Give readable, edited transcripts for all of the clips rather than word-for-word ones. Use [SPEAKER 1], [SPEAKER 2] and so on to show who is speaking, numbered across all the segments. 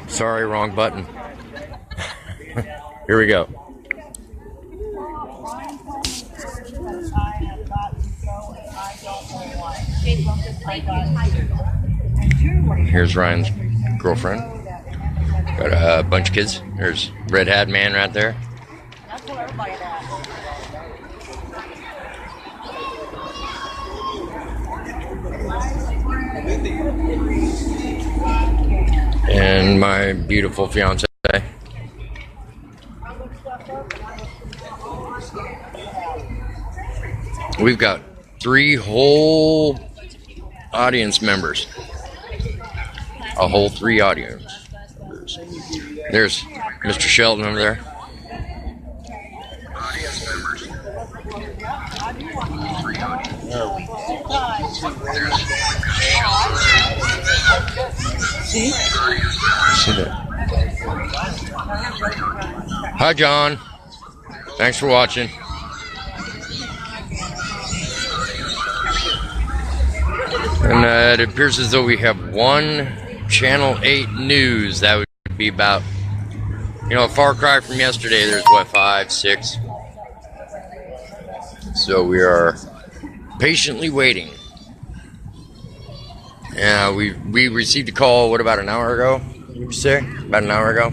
[SPEAKER 1] Sorry, wrong button. Here we go. Here's Ryan's girlfriend. Got a bunch of kids. There's red hat man right there. And my beautiful fiance. We've got 3 whole audience members. A whole 3 audience. There's Mr. Shelton over there. Audience members. 3 audience. See that? Hi, John. Thanks for watching. And it appears as though we have 1 Channel 8 news. That would be about, a far cry from yesterday. There's what, 5, 6. So we are patiently waiting. Yeah, we received a call, what, about an hour ago? You say? About an hour ago?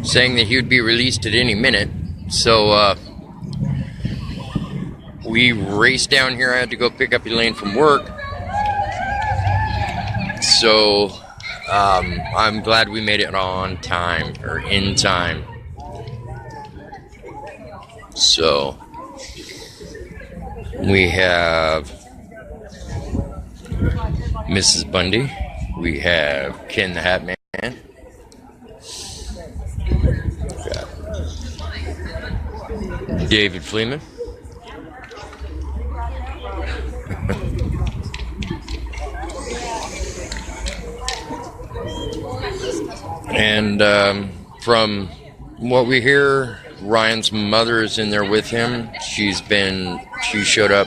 [SPEAKER 1] Saying that he would be released at any minute. So, we raced down here. I had to go pick up Elaine from work. So, I'm glad we made it on time, or in time. So, we have Mrs. Bundy. We have Ken the Hat Man. Got David Fleeman. And from what we hear, Ryan's mother is in there with him. She showed up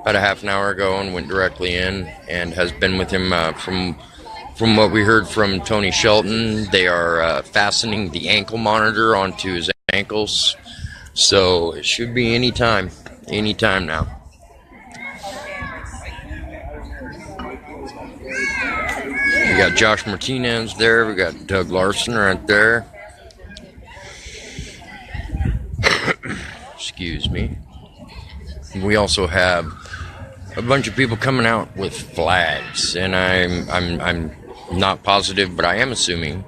[SPEAKER 1] about a half an hour ago and went directly in and has been with him from what we heard from Tony Shelton. They are fastening the ankle monitor onto his ankles, so it should be any time now. We got Josh Martinez there. We got Doug Larson right there. Excuse me. We also have a bunch of people coming out with flags, and I'm not positive, but I am assuming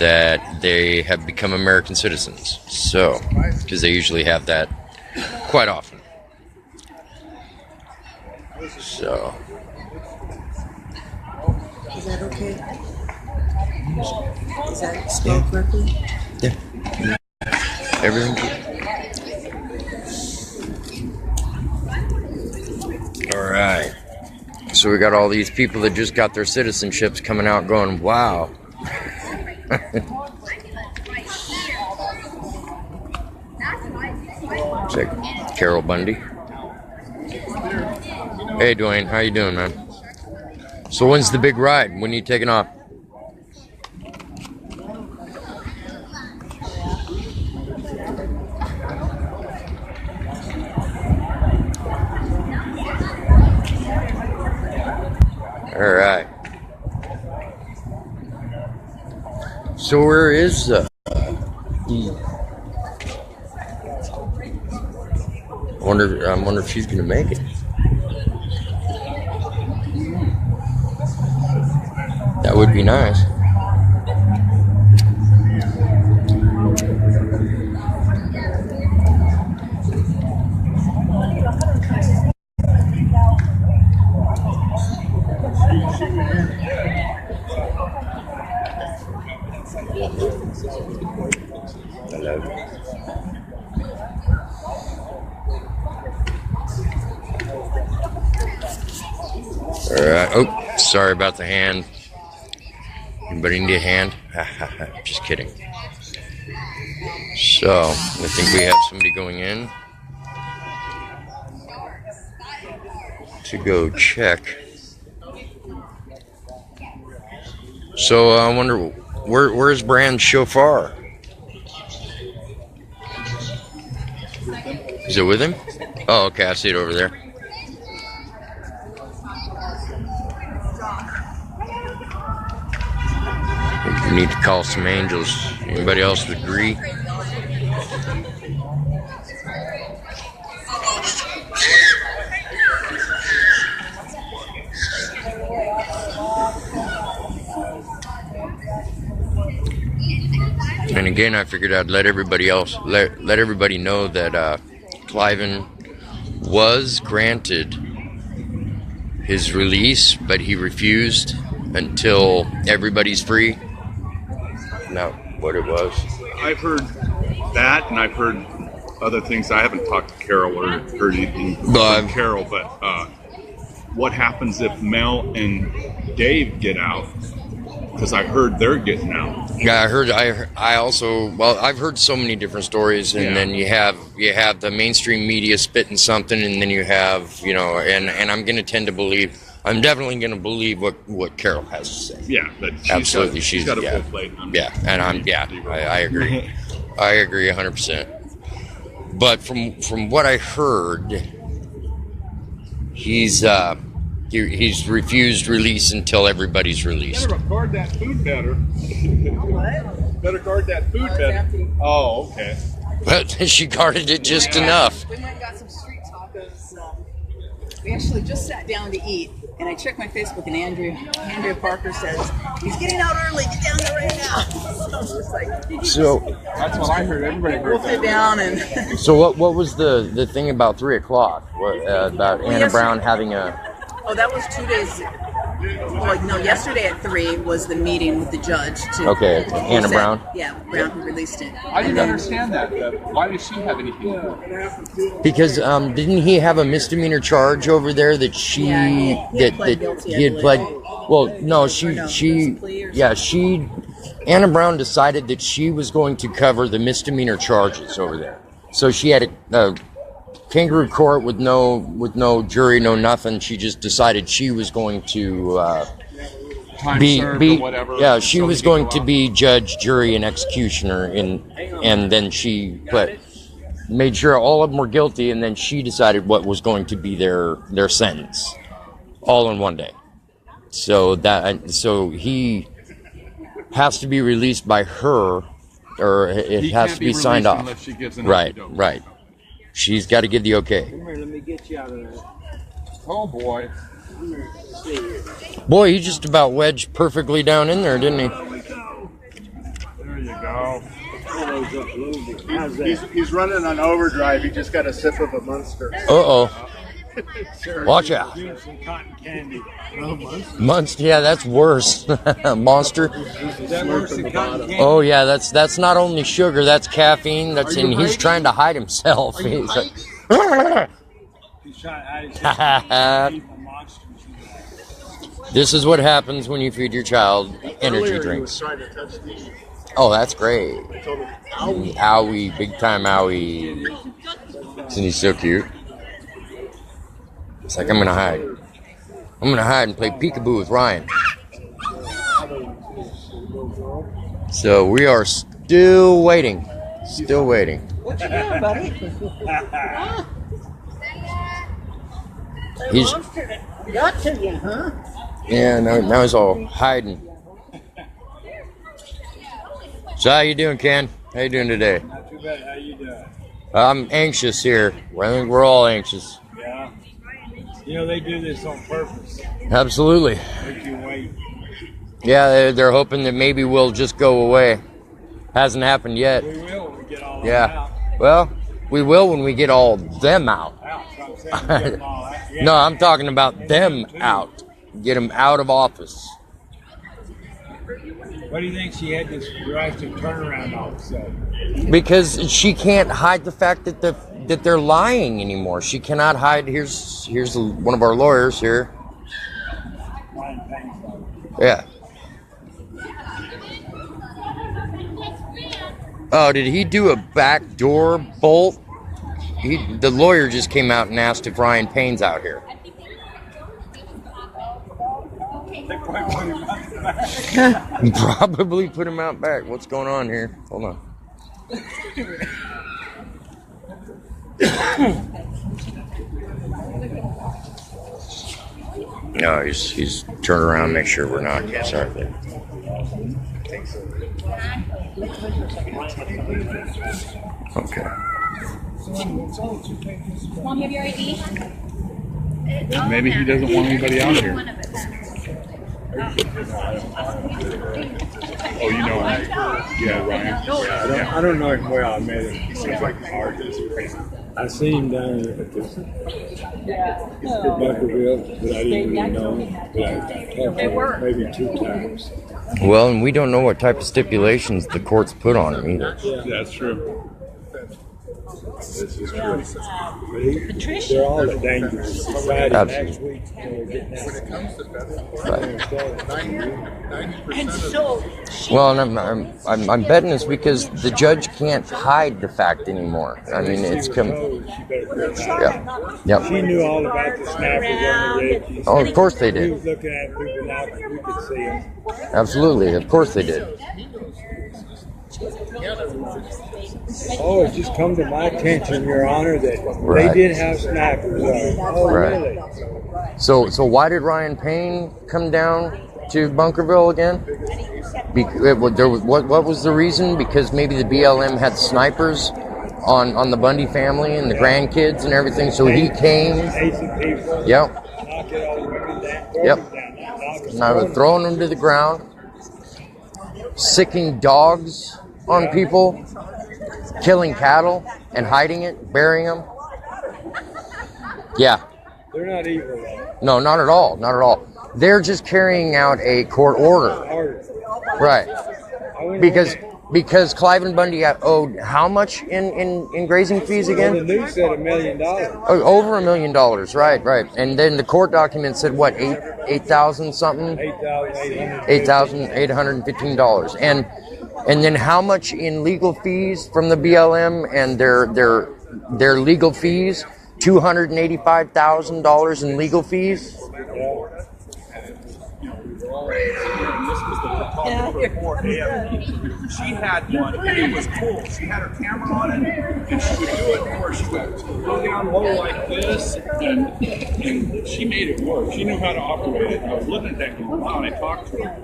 [SPEAKER 1] that they have become American citizens. So, because they usually have that quite often. So.
[SPEAKER 2] Is that okay? Is that spelled correctly?
[SPEAKER 1] Yeah. Everything. All right. So we got all these people that just got their citizenships coming out going, wow. Check Carol Bundy. Hey, Dwayne. How you doing, man? So when's the big ride? When are you taking off? All right. So where is I wonder if she's gonna make it. That would be nice. Hello. All right. Oh, sorry about the hand. Anybody need a hand? Just kidding. So, I think we have somebody going in to go check So I wonder where's Brand's shofar? Is it with him? Oh, okay, I see it over there. We need to call some angels. Anybody else agree? And again, I figured I'd let everybody know that Cliven was granted his release, but he refused until everybody's free. Not what it was.
[SPEAKER 3] I've heard that, and I've heard other things. I haven't talked to Carol or heard anything from Carol, but what happens if Mel and Dave get out? Because I heard they're getting out.
[SPEAKER 1] Yeah, I also. Well, I've heard so many different stories, and then you have the mainstream media spitting something, and then you have and I'm going to tend to believe. I'm definitely going to believe what Carol has to say.
[SPEAKER 3] Yeah, but she's got a full plate.
[SPEAKER 1] And I agree. I agree 100%. But from what I heard, he's refused release until everybody's released.
[SPEAKER 3] Better guard that food better. Better guard that food better. Oh, okay.
[SPEAKER 1] But she guarded it just enough.
[SPEAKER 4] We went and got some street tacos. We actually just sat down to eat, and I checked my Facebook, and Andrea Parker says, he's getting out early, get down there right now. So I was just like,
[SPEAKER 1] so
[SPEAKER 3] that's what I heard. Everybody heard
[SPEAKER 4] we'll sit down and.
[SPEAKER 1] So what was the thing about 3 o'clock? About Anna Brown having a?
[SPEAKER 4] Oh, that was 2 days. Like no, yesterday at 3 was the meeting with the judge.
[SPEAKER 1] Okay, Anna Brown.
[SPEAKER 4] Yeah, Brown who released it.
[SPEAKER 3] I didn't understand that. Why does she have anything?
[SPEAKER 1] Because didn't he have a misdemeanor charge over there that he had pled? Well, no, Anna Brown decided that she was going to cover the misdemeanor charges over there. So she had a kangaroo court with no jury, no nothing. She just decided she was going to be
[SPEAKER 3] whatever.
[SPEAKER 1] Yeah, she was going to be judge, jury, and executioner, and then she made sure all of them were guilty, and then she decided what was going to be their sentence, all in one day. So he has to be released by her, or it has to be signed off.
[SPEAKER 3] Unless she gives an
[SPEAKER 1] right. She's got to give the okay.
[SPEAKER 5] Come here, let me get you out of there.
[SPEAKER 3] Oh boy.
[SPEAKER 1] Boy, he just about wedged perfectly down in there, didn't he?
[SPEAKER 3] There you go.
[SPEAKER 5] He's running on overdrive. He just got a sip of a Monster.
[SPEAKER 1] Uh-oh. Watch out.
[SPEAKER 5] Some cotton candy.
[SPEAKER 1] Monster, yeah, that's worse. Monster.
[SPEAKER 5] That worse than cotton candy.
[SPEAKER 1] Oh yeah, that's not only sugar, that's caffeine. He's trying to hide himself. He's like,
[SPEAKER 5] He's trying to hide his monsters.
[SPEAKER 1] This is what happens when you feed your child energy drinks. Oh, that's great. Owie, big time owie. Isn't he so cute? It's like, I'm gonna hide. I'm gonna hide and play peekaboo with Ryan. So we are still waiting. Still waiting.
[SPEAKER 2] What you doing, buddy?
[SPEAKER 1] He's
[SPEAKER 2] Got to you, huh?
[SPEAKER 1] yeah. Now he's all hiding. So how you doing, Ken? How you doing today?
[SPEAKER 5] Not too bad. How you doing?
[SPEAKER 1] I'm anxious here. I think we're all anxious.
[SPEAKER 5] Yeah. You know, they do this on purpose.
[SPEAKER 1] Absolutely.
[SPEAKER 5] Make you wait.
[SPEAKER 1] Yeah, they're hoping that maybe we'll just go away. Hasn't happened yet.
[SPEAKER 5] We will when we get all
[SPEAKER 1] Yeah.
[SPEAKER 5] out.
[SPEAKER 1] Well, we will when we get all them out.
[SPEAKER 5] So I'm saying we get them all out. Yeah.
[SPEAKER 1] No, I'm talking about them out. Get them out of office.
[SPEAKER 5] What do you think she had this drastic turnaround all of a sudden?
[SPEAKER 1] Because she can't hide the fact that they're lying anymore. She cannot hide. Here's one of our lawyers here. Yeah. Oh, did he do a backdoor bolt? The lawyer just came out and asked if Ryan Payne's out here. Probably put him out back. What's going on here? Hold on. No, he's turn around, make sure we're not. Yeah, sorry. Okay.
[SPEAKER 6] Mom, you have your ID?
[SPEAKER 3] Maybe he doesn't want anybody out here. Oh, you know him? Yeah, Ryan.
[SPEAKER 5] I don't know him well. I met him. He seems like hard. I seen him down at the Bunkerville, but I didn't really know him. But I talked to him maybe 2 times.
[SPEAKER 1] Well, and we don't know what type of stipulations the court's put on him either.
[SPEAKER 3] Yeah, that's true.
[SPEAKER 5] This is true. But they're all dangerous. Society next week when we're getting out.
[SPEAKER 2] And so
[SPEAKER 1] Well, and I'm betting it's because the judge can't hide the fact anymore. I mean, it's come. Yep.
[SPEAKER 5] She knew all about the snappers on the ridge.
[SPEAKER 1] Oh, of course they
[SPEAKER 5] He
[SPEAKER 1] did.
[SPEAKER 5] was looking at people now that we could see them.
[SPEAKER 1] Absolutely, of course they did.
[SPEAKER 5] Oh, it just come to my attention, Your Honor, that
[SPEAKER 1] Right.
[SPEAKER 5] they did have snappers on. Oh,
[SPEAKER 1] Right.
[SPEAKER 5] really?
[SPEAKER 1] So why did Ryan Payne come down to Bunkerville again? What was the reason? Because maybe the BLM had snipers on the Bundy family and the grandkids and everything. So he came.
[SPEAKER 5] Chasing people.
[SPEAKER 1] Yep.
[SPEAKER 5] Knock it all down.
[SPEAKER 1] Yep.
[SPEAKER 5] Knock
[SPEAKER 1] I was throwing them to the ground, sicking dogs on people, killing cattle and hiding it, burying them. Yeah.
[SPEAKER 5] They're not evil, though.
[SPEAKER 1] No, not at all. Not at all. They're just carrying out a court order.
[SPEAKER 5] Harder.
[SPEAKER 1] Right.
[SPEAKER 5] I went
[SPEAKER 1] Because Clive and Bundy owed how much in grazing fees
[SPEAKER 5] on
[SPEAKER 1] again?
[SPEAKER 5] the news said $1 million.
[SPEAKER 1] Oh, over $1 million. Right. And then the court document said what, 8,000 something? $8,815. And then how much in legal fees from the BLM and their legal fees? $285,000 in legal fees.
[SPEAKER 3] This was the photographer for AFP. She had one, and it was cool. She had her camera on it, and she would do it where she would go down low like this, and she made it work. She knew how to operate it. I was looking at that going, wow, and I talked to her.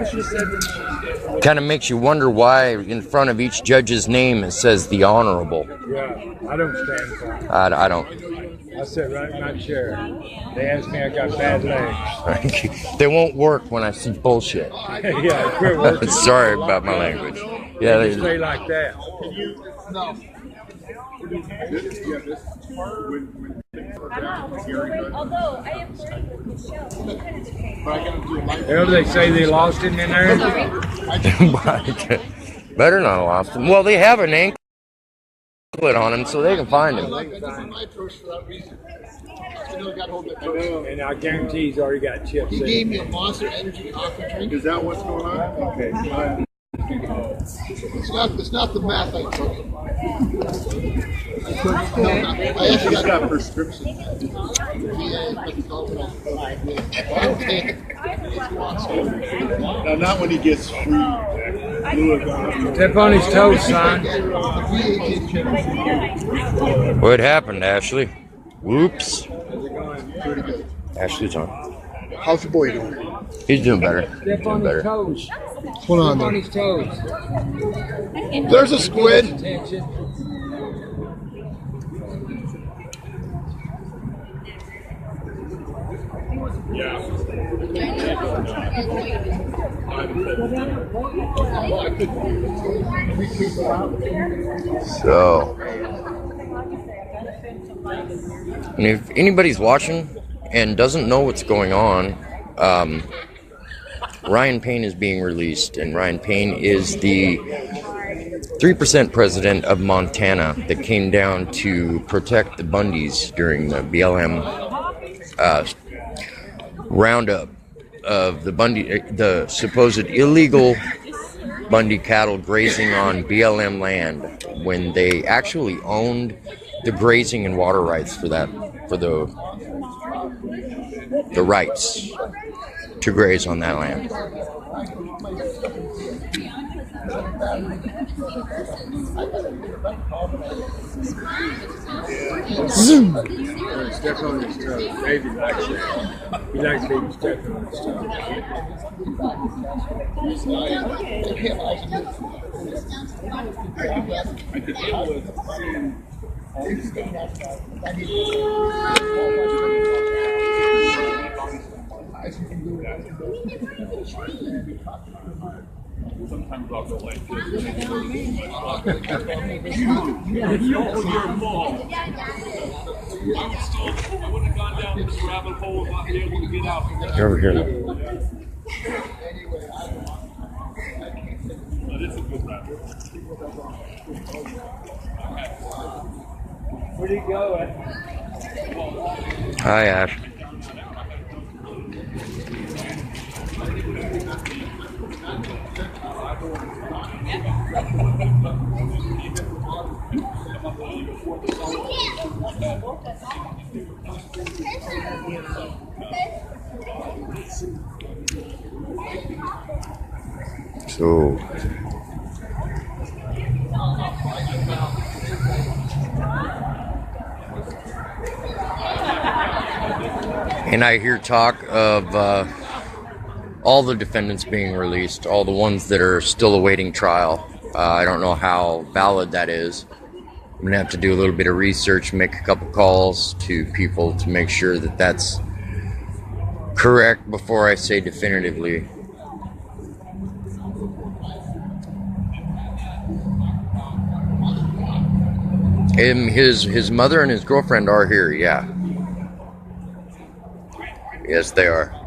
[SPEAKER 3] She said that she did.
[SPEAKER 1] Kind of makes you wonder why in front of each judge's name it says the Honorable.
[SPEAKER 5] Yeah, I don't stand for it.
[SPEAKER 1] I don't.
[SPEAKER 5] I sit right in my chair. They asked me I got bad legs.
[SPEAKER 1] They won't work when I see bullshit.
[SPEAKER 5] Yeah, quit working.
[SPEAKER 1] Sorry about my language. Yeah,
[SPEAKER 5] They stay like that.
[SPEAKER 6] Although I have learned with Michelle.
[SPEAKER 5] You know, they say they lost him in there.
[SPEAKER 1] Better not have lost him. Well, they have an anklet on him, so they can find him.
[SPEAKER 5] And I guarantee he's already got chips in.
[SPEAKER 7] He gave me a Monster Energy aqua drink.
[SPEAKER 3] Is that what's going on? Okay.
[SPEAKER 7] It's not the math I took. I actually got a prescription.
[SPEAKER 3] Now, not when he gets free.
[SPEAKER 5] Step on his toes, son.
[SPEAKER 1] What happened, Ashley? Whoops.
[SPEAKER 7] Pretty good.
[SPEAKER 1] Ashley's on.
[SPEAKER 7] How's the boy doing?
[SPEAKER 1] He's doing better.
[SPEAKER 5] Step
[SPEAKER 1] Doing
[SPEAKER 5] on his
[SPEAKER 1] better.
[SPEAKER 5] toes.
[SPEAKER 7] What's going on
[SPEAKER 5] Step on
[SPEAKER 7] there?
[SPEAKER 5] his toes.
[SPEAKER 7] There's a squid.
[SPEAKER 5] Attention.
[SPEAKER 1] So, and if anybody's watching and doesn't know what's going on, Ryan Payne is being released, and Ryan Payne is the 3% president of Montana that came down to protect the Bundys during the BLM roundup of the supposed illegal Bundy cattle grazing on BLM land when they actually owned the grazing and water rights for the rights to graze on that land.
[SPEAKER 7] Zoom.
[SPEAKER 5] Step on his toes. David likes that. He likes being stepped on his toes.
[SPEAKER 3] I could deal with seeing all these sometimes I'll go like this. I wouldn't have gone down this rabbit hole, not be able to get out.
[SPEAKER 1] Over here.
[SPEAKER 3] This is a good rabbit.
[SPEAKER 5] Where'd he go?
[SPEAKER 1] Hi, Ash. So and I hear talk of all the defendants being released, all the ones that are still awaiting trial. I don't know how valid that is. I'm going to have to do a little bit of research, make a couple calls to people to make sure that that's correct before I say definitively. His mother and his girlfriend are here, yeah. Yes, they are.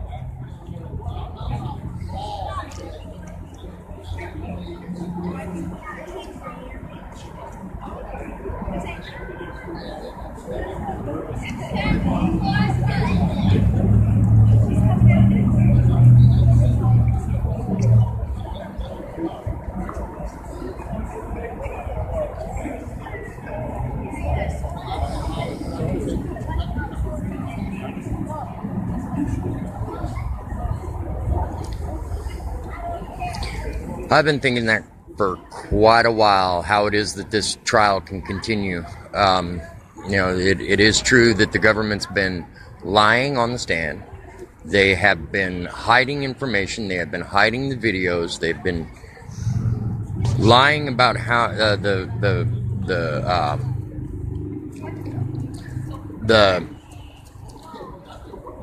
[SPEAKER 1] I've been thinking that for quite a while, how it is that this trial can continue. It is true that the government's been lying on the stand. They have been hiding information. They have been hiding the videos. They've been lying about how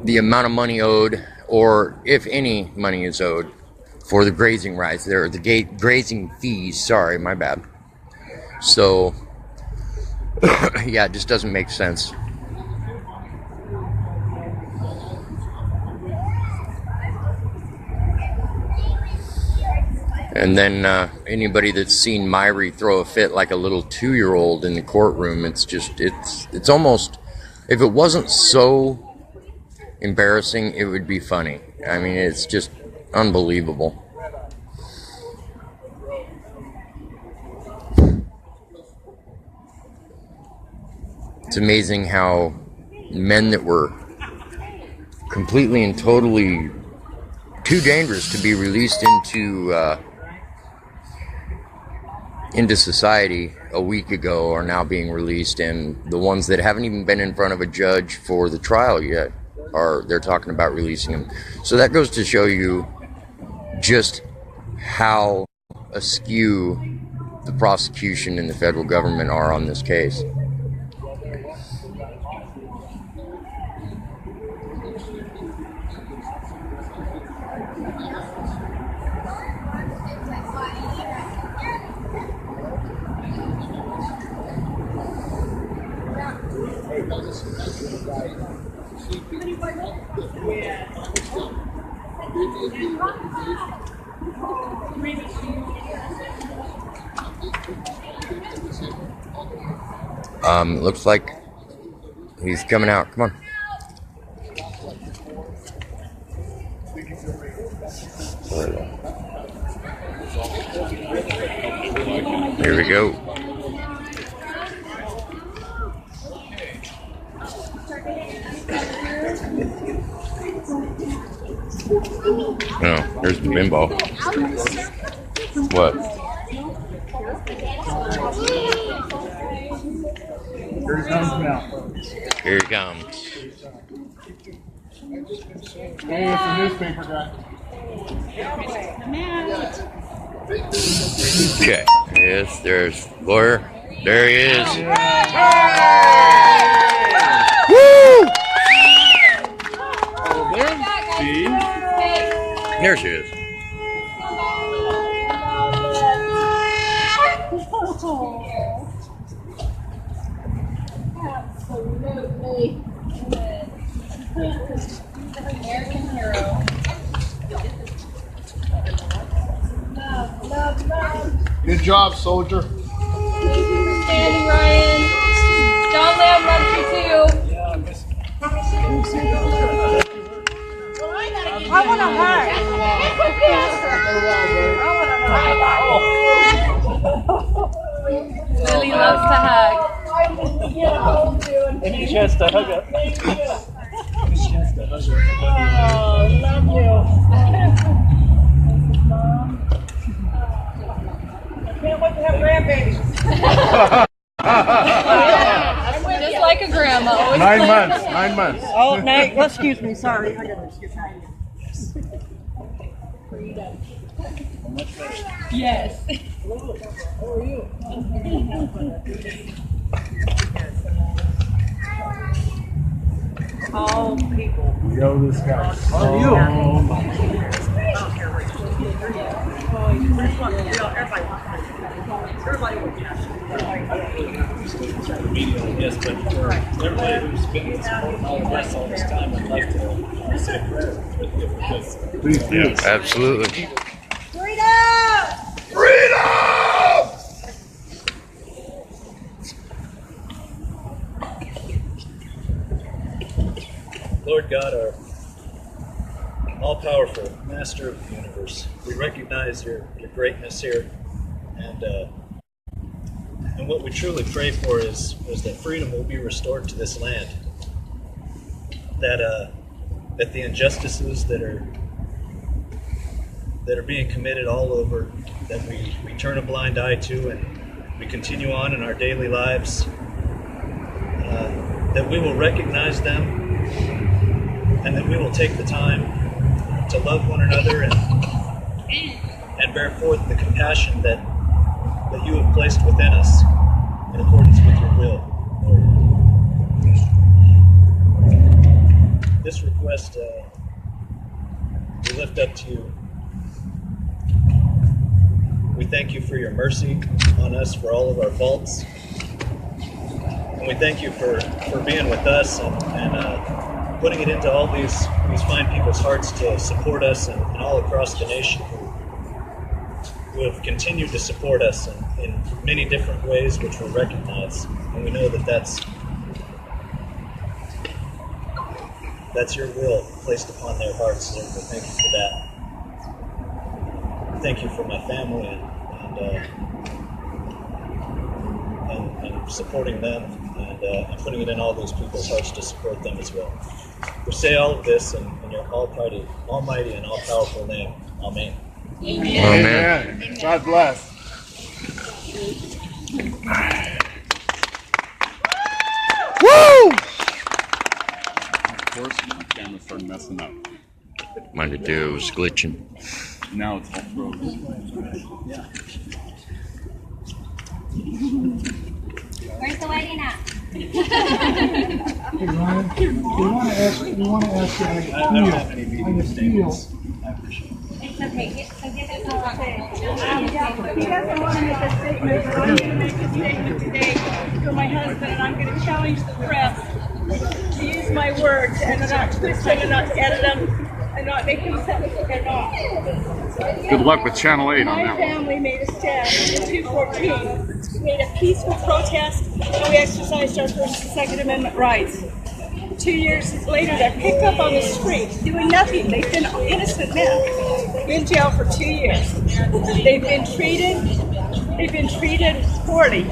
[SPEAKER 1] the amount of money owed, or if any money is owed, for the grazing rights. There are the grazing fees. Sorry, my bad. So, yeah, it just doesn't make sense. And then anybody that's seen Myrie throw a fit like a little 2-year-old in the courtroom, it's almost, if it wasn't so embarrassing, it would be funny. I mean, it's just unbelievable. It's amazing how men that were completely and totally too dangerous to be released into society a week ago are now being released, and the ones that haven't even been in front of a judge for the trial yet they're talking about releasing them. So that goes to show you just how askew the prosecution and the federal government are on this case. Looks like he's coming out. Come on. Here we go. No, here's the bimbo. What?
[SPEAKER 2] Here he comes now.
[SPEAKER 1] Here he comes.
[SPEAKER 2] Hey, it's the newspaper guy.
[SPEAKER 1] Okay. Yes, there's lawyer. There he is. Woo! There she is.
[SPEAKER 6] Absolutely. American hero. Love.
[SPEAKER 2] Good job, soldier.
[SPEAKER 6] Thank you for standing, Ryan. John Lamb loves you too. I want to hug. Lily loves to hug.
[SPEAKER 5] Any chance to hug up?
[SPEAKER 4] Can't wait to have grandbabies.
[SPEAKER 6] Just like a grandma. Always
[SPEAKER 2] 9
[SPEAKER 6] playing
[SPEAKER 2] months.
[SPEAKER 6] with
[SPEAKER 2] 9 months.
[SPEAKER 4] Oh, Nate, excuse me, sorry. I gotta skip behind you.
[SPEAKER 6] Yes.
[SPEAKER 4] All people.
[SPEAKER 2] Yo, this guy.
[SPEAKER 5] How are you? Yes, but for everybody who's been supporting all of us all this time, I'd like to say a prayer with you.
[SPEAKER 2] Please do.
[SPEAKER 1] Absolutely.
[SPEAKER 5] Lord God, our all-powerful master of the universe, we recognize your greatness here, and what we truly pray for is that freedom will be restored to this land, that the injustices that are being committed all over, that we turn a blind eye to, and we continue on in our daily lives, that we will recognize them, and that we will take the time to love one another and bear forth the compassion that you have placed within us in accordance with your will, Lord. This request we lift up to you. We thank you for your mercy on us for all of our faults. And we thank you for being with us and putting it into all these fine people's hearts to support us and all across the nation who have continued to support us in many different ways, which we recognize. And we know that that's your will placed upon their hearts, Lord. We thank you for that. Thank you for my family and supporting them and putting it in all these people's hearts to support them as well. We say all of this in your almighty and all-powerful name. Amen.
[SPEAKER 2] Amen. God bless.
[SPEAKER 1] Woo!
[SPEAKER 3] Of course, my camera started messing up.
[SPEAKER 1] Mine did too. It was glitching.
[SPEAKER 3] Now it's all frozen.
[SPEAKER 6] Where's the wedding at?
[SPEAKER 2] Hey, Ryan, we want to ask you how you feel.
[SPEAKER 6] It's okay. So get it all
[SPEAKER 4] He doesn't want to make a statement, but I'm going to make a statement today for my husband, and I'm going to challenge the press to use my words and not twist them and not edit them and not make them sound like they're not.
[SPEAKER 3] Good luck with Channel 8 on
[SPEAKER 4] My
[SPEAKER 3] that one.
[SPEAKER 4] family made a stand in 214. We made a peaceful protest, and we exercised our First and Second Amendment rights. 2 years later, they're picked up on the street, doing nothing. They've been innocent men in jail for 2 years. They've been treated They've been treated poorly.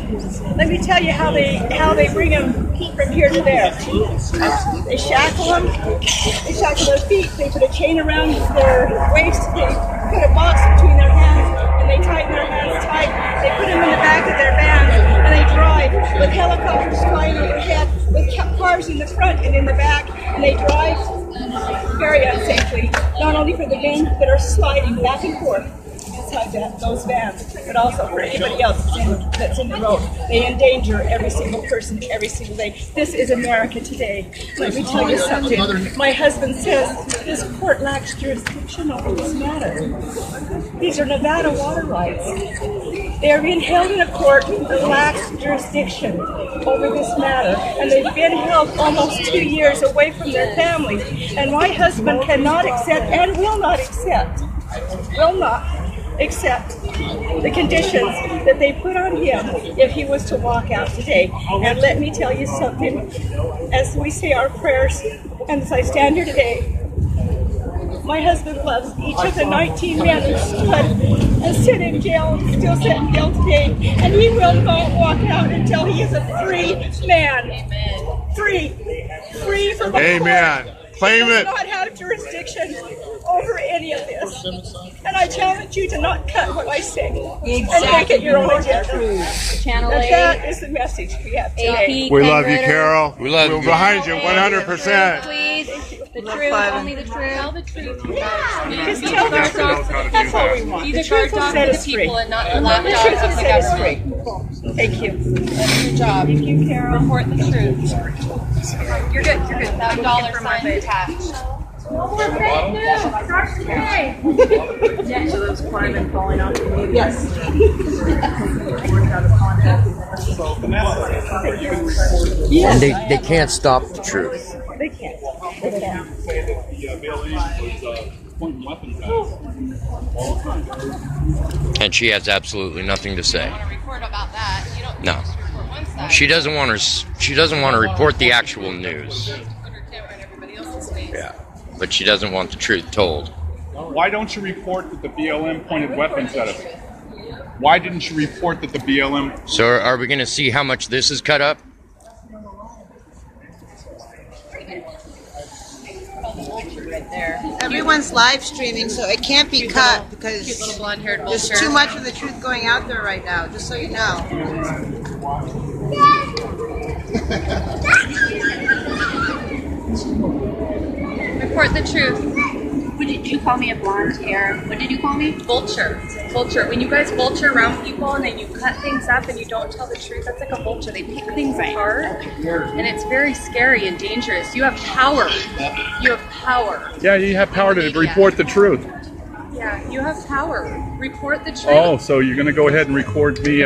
[SPEAKER 4] Let me tell you how they bring them from here to there. They shackle them. They shackle their feet. They put a chain around their waist. They put a box between their hands, and they tighten their hands tight. They put them in the back of their van, and they drive with helicopters flying overhead, with cars in the front and in the back, and they drive very unsafely, not only for the men that are sliding back and forth inside those vans, but also for anybody else that's in the road. They endanger every single person every single day. This is America today. Let me tell you something. My husband says this court lacks jurisdiction over this matter. These are Nevada water rights. They are being held in a court that lacks jurisdiction over this matter, and they've been held almost 2 years away from their families. And my husband cannot accept and will not accept the conditions that they put on him if he was to walk out today. And let me tell you something, as we say our prayers, and as I stand here today, my husband loves each of the 19 men who stood and sit in jail, still sit in jail today, and he will not walk out until he is a free man. Free from the
[SPEAKER 3] Amen.
[SPEAKER 4] court.
[SPEAKER 3] Claim
[SPEAKER 4] He
[SPEAKER 3] it.
[SPEAKER 4] does not have jurisdiction over any of this. And I challenge you to not cut what I say and make it your own agenda.
[SPEAKER 6] Channel
[SPEAKER 4] And
[SPEAKER 6] 8.
[SPEAKER 4] that is the message we have today.
[SPEAKER 3] We love you, Carol.
[SPEAKER 1] We love you.
[SPEAKER 3] We're behind you 100%.
[SPEAKER 6] Please. The truth, only the truth. Tell the truth.
[SPEAKER 4] Just tell the truth. That's all we want.
[SPEAKER 6] Be
[SPEAKER 4] The
[SPEAKER 6] the
[SPEAKER 4] truth
[SPEAKER 6] guard
[SPEAKER 4] will
[SPEAKER 6] dog
[SPEAKER 4] set
[SPEAKER 6] for
[SPEAKER 4] us
[SPEAKER 6] the
[SPEAKER 4] free.
[SPEAKER 6] people and not the
[SPEAKER 4] The
[SPEAKER 6] lapdog
[SPEAKER 4] truth will
[SPEAKER 6] of the
[SPEAKER 4] set us
[SPEAKER 6] government.
[SPEAKER 4] free. Thank you.
[SPEAKER 6] That's your job.
[SPEAKER 4] Thank you, Carol.
[SPEAKER 6] Report the truth. You're good. You're good. That dollar sign attached.
[SPEAKER 4] So those firemen calling out to me. Yes.
[SPEAKER 1] And they can't stop the truth.
[SPEAKER 4] They can't. They can't.
[SPEAKER 1] And she has absolutely nothing to say.
[SPEAKER 6] Report about that. You don't
[SPEAKER 1] No.
[SPEAKER 6] just report one side.
[SPEAKER 1] She doesn't want to report the actual news.
[SPEAKER 6] Understand what everybody else is saying.
[SPEAKER 1] Yeah. But she doesn't want the truth told.
[SPEAKER 3] Why don't you report that the BLM pointed weapons at us? Why didn't you report that the BLM...
[SPEAKER 1] So are we going to see how much this is cut up?
[SPEAKER 6] Right there.
[SPEAKER 8] Everyone's live streaming, so it can't be cut
[SPEAKER 6] Cute
[SPEAKER 8] because
[SPEAKER 6] little blonde-haired
[SPEAKER 8] there's
[SPEAKER 6] vulture.
[SPEAKER 8] too much of the truth going out there right now, just so you know.
[SPEAKER 6] Report the truth.
[SPEAKER 9] What did you call me, a blonde hair? What did you call me?
[SPEAKER 6] Vulture. Vulture. When you guys vulture around people and then you cut things up and you don't tell the truth, that's like a vulture. They pick things apart, and it's very scary and dangerous. You have power. You have power.
[SPEAKER 3] Yeah, you have power to report the truth.
[SPEAKER 6] Yeah, you have power. Report the truth.
[SPEAKER 3] Oh, so you're going to go ahead and record me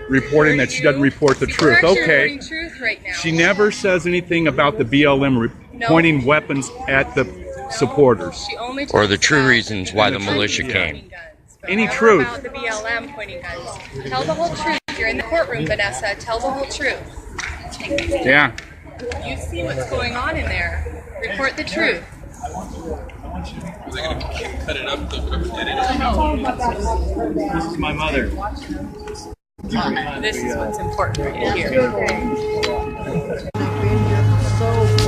[SPEAKER 3] reporting that she doesn't report the truth.
[SPEAKER 6] We're actually
[SPEAKER 3] Okay.
[SPEAKER 6] reporting truth right now.
[SPEAKER 3] She never says anything about the BLM pointing weapons at the supporters.
[SPEAKER 6] She only
[SPEAKER 1] Or the
[SPEAKER 6] talks
[SPEAKER 1] true
[SPEAKER 6] about
[SPEAKER 1] reasons why the
[SPEAKER 3] truth,
[SPEAKER 1] militia
[SPEAKER 3] yeah.
[SPEAKER 1] came.
[SPEAKER 6] pointing guns, but
[SPEAKER 3] Any
[SPEAKER 6] never
[SPEAKER 3] truth.
[SPEAKER 6] about the BLM pointing guns. Tell the whole truth. You're in the courtroom, Vanessa. Tell the whole truth.
[SPEAKER 3] Yeah.
[SPEAKER 6] You see what's going on in there. Report the truth.
[SPEAKER 5] This is my mother.
[SPEAKER 6] This is what's important right here.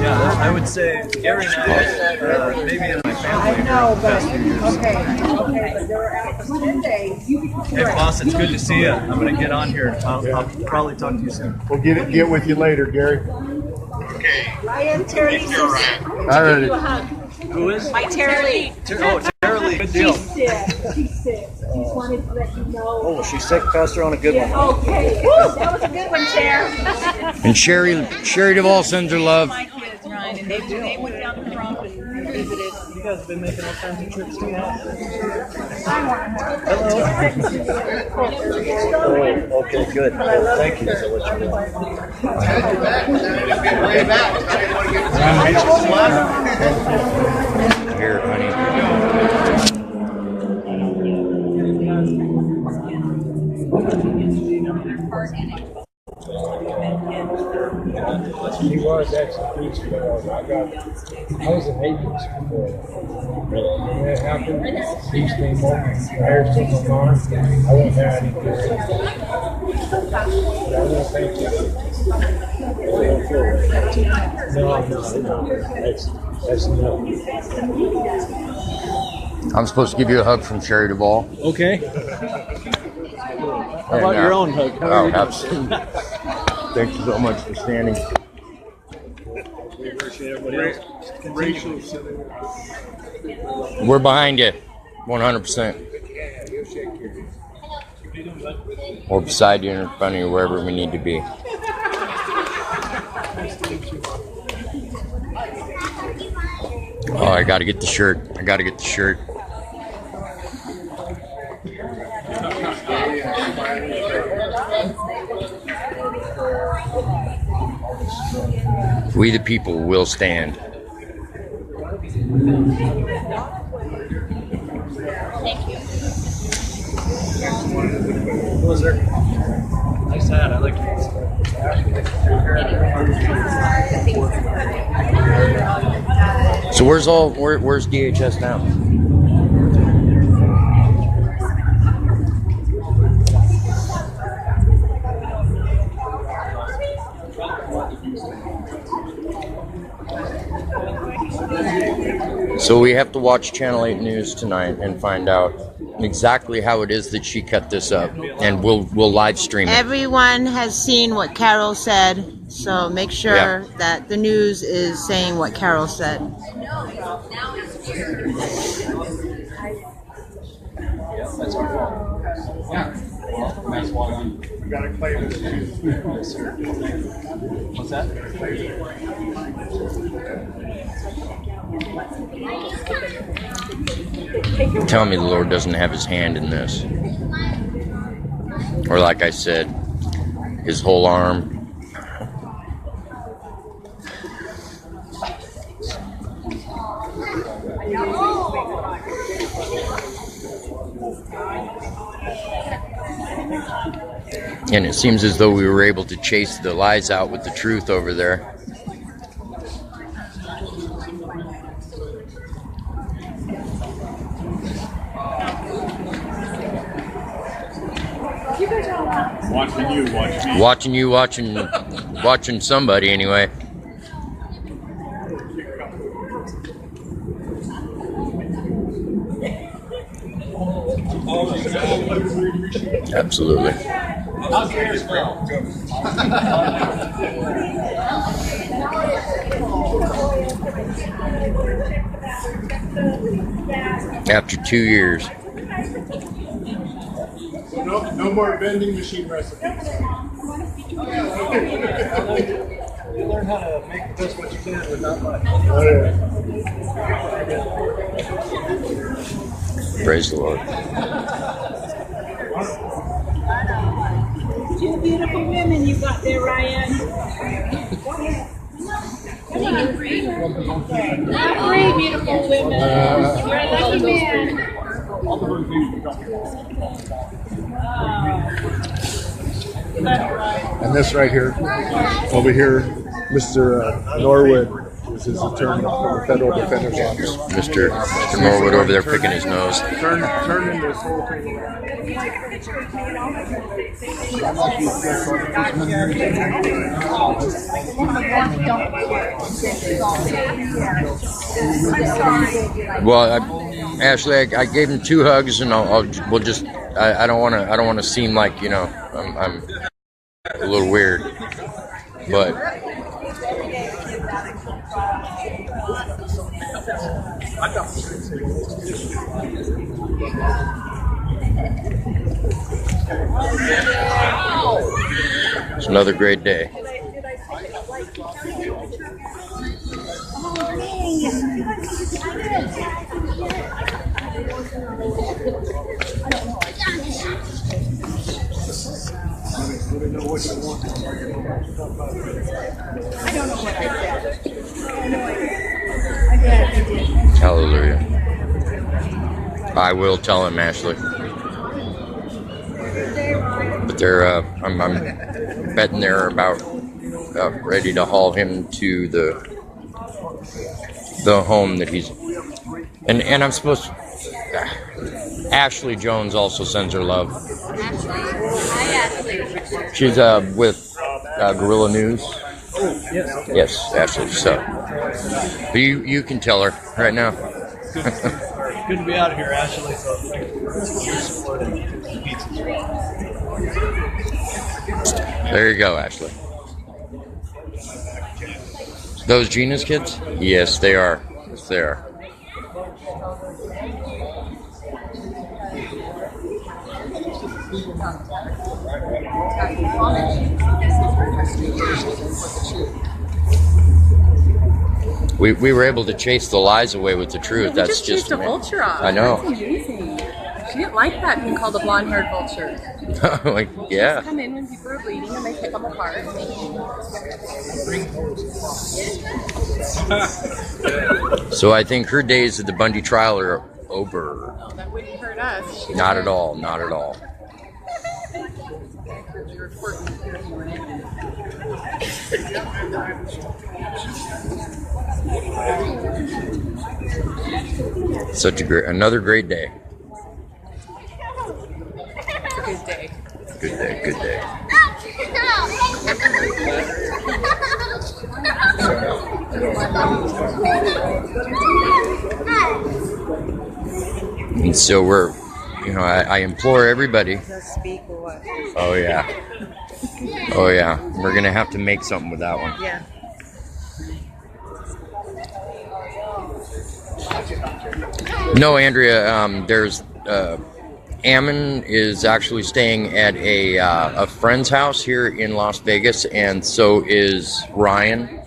[SPEAKER 5] Yeah, I would say Gary and I, maybe in my family, for the past few years. Hey, boss, it's good to see you. I'm going to get on here. I'll probably talk to you soon.
[SPEAKER 2] We'll get with you later, Gary.
[SPEAKER 4] Ryan, Terry says,
[SPEAKER 2] All right.
[SPEAKER 4] you a hug.
[SPEAKER 5] Who is?
[SPEAKER 4] My Terry.
[SPEAKER 5] Oh, Tara Lee. Good deal.
[SPEAKER 4] She's sick. She's sick. Just wanted to let you know.
[SPEAKER 5] Oh, she's sick. Passed her on a good one.
[SPEAKER 4] Okay. Woo, that was a good one, Chair.
[SPEAKER 1] And Sherry Duvall sends her love.
[SPEAKER 4] My kids, Ryan, and they went down to Trump and visited.
[SPEAKER 5] You guys have been making all kinds of trips too now. Oh, okay, good. Thank you. So what you
[SPEAKER 1] Here, honey.
[SPEAKER 2] He was actually peaceful. I was an agent before. When that happened, peace came over. I heard something on. I went there, I didn't care. But I want to thank you. No. That's enough.
[SPEAKER 1] I'm supposed to give you a hug from Sherry Duvall.
[SPEAKER 5] Okay. How about your own hug? How are you doing?
[SPEAKER 1] Absolutely. Thank you so much for standing.
[SPEAKER 5] We appreciate everybody else.
[SPEAKER 3] Rachel,
[SPEAKER 1] We're behind you, 100%. Or beside you, in front of you, wherever we need to be. Oh, I gotta get the shirt. We the people will stand.
[SPEAKER 6] Thank you.
[SPEAKER 5] Was there? Nice hat. I like it.
[SPEAKER 1] So where's DHS now? So we have to watch Channel 8 News tonight and find out exactly how it is that she cut this up, and we'll live stream it.
[SPEAKER 8] Everyone has seen what Carol said, so make sure that the news is saying what Carol said.
[SPEAKER 5] What's that?
[SPEAKER 1] Tell me the Lord doesn't have his hand in this. Or like I said, his whole arm. And it seems as though we were able to chase the lies out with the truth over there.
[SPEAKER 3] watching you, watch me.
[SPEAKER 1] Watching somebody anyway. Absolutely. After 2 years.
[SPEAKER 2] No more vending machine recipes.
[SPEAKER 5] You learn how to make the best what you can with not much.
[SPEAKER 1] Praise the Lord.
[SPEAKER 4] Two beautiful women you got there, Ryan. Three beautiful women. You're a lucky man.
[SPEAKER 2] And this right here, over here, Mr. Norwood is his attorney for the Federal Defender's Office.
[SPEAKER 1] Mr. Norwood over there picking his nose.
[SPEAKER 2] Turning this whole thing around.
[SPEAKER 1] Well, Ashley, I gave him 2 hugs, and we'll just. I don't want to seem like I'm a little weird, but. It's another great day. Hallelujah. I will tell him, Ashley. But I'm betting there are about ready to haul him to the home that he's. And I'm supposed to. Ashley Jones also sends her love.
[SPEAKER 6] Ashley. Hi, Ashley.
[SPEAKER 1] She's with Gorilla News.
[SPEAKER 5] Oh, yes. Okay.
[SPEAKER 1] Yes, Ashley. So, but you can tell her right now.
[SPEAKER 5] Good to be out here, Ashley. So thanks for your support and pizza.
[SPEAKER 1] There you go, Ashley. Those Gina's kids? Yes, they are. Yes, they are. We were able to chase the lies away with the truth. That's just
[SPEAKER 6] chased a vulture off.
[SPEAKER 1] I know.
[SPEAKER 6] That's amazing. She didn't like that being called a blonde-haired vulture.
[SPEAKER 1] Like, yeah.
[SPEAKER 6] Just come in when people are bleeding and they pick them apart.
[SPEAKER 1] So I think her days at the Bundy trial are over.
[SPEAKER 6] Oh, that wouldn't hurt us.
[SPEAKER 1] Not at all. Not at all. Such another great day.
[SPEAKER 6] It's a good day.
[SPEAKER 1] Good day. Good day. And so we're, I implore everybody. Oh yeah. Oh yeah. We're gonna have to make something with that one.
[SPEAKER 6] Yeah.
[SPEAKER 1] No, Andrea. There's Ammon is actually staying at a friend's house here in Las Vegas, and so is Ryan.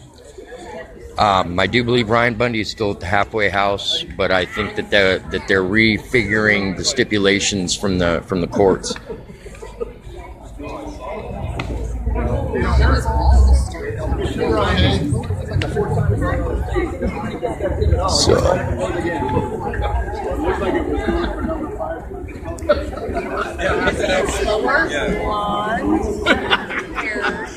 [SPEAKER 1] I do believe Ryan Bundy is still at the halfway house, but I think that they're refiguring the stipulations from the courts. So.
[SPEAKER 6] Slower, blonde, hair.